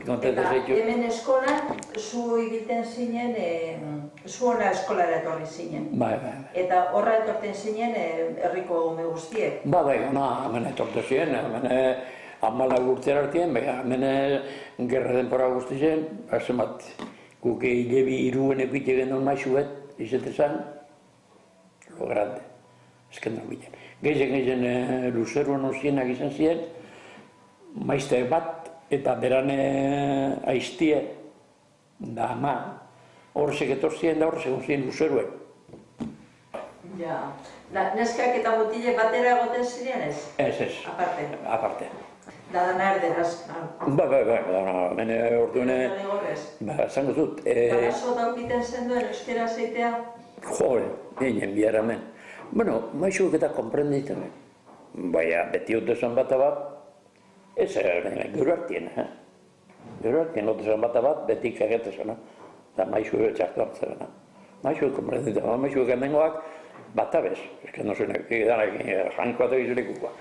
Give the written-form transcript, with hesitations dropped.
Eta hemen eskolan, zu egiten zinen, zu hona eskolara etorri zinen. Bai. Eta horra etorten zinen herriko ume guztiek. Bai, hemen etorten ziren, hemen 14 urte artean, hemen gerra denpora guzti zen, zenbat, guk hilebi iruen ekite genuen maixuet, izetezan, lo grande, eskendor biten. Gehizen luzeruan osienak izan ziren, maizte bat, eta beran aiztie, da ama, horrezek etorzien da horrezek guztien luzeruen. Ja. Neskak eta mutile batera egoten ziren ez? Ez. Aparte. Da dana erderaz. Bai, mene orduene... Zango zut. Barazo daukiten zenduen euskera zeitea? Jole, nien biara hemen. Bueno, maixuk eta komprenditzen. Baina, beti otezan bata bat, ez gero hartien, Gero hartien otezan bata bat, beti kagetezana. Eta maixuk txartu hartzena. Maixuk komprenditzen, maixuk hemengoak, bata bez. Ez que no zenek, danak, jankoatek izurikukoa.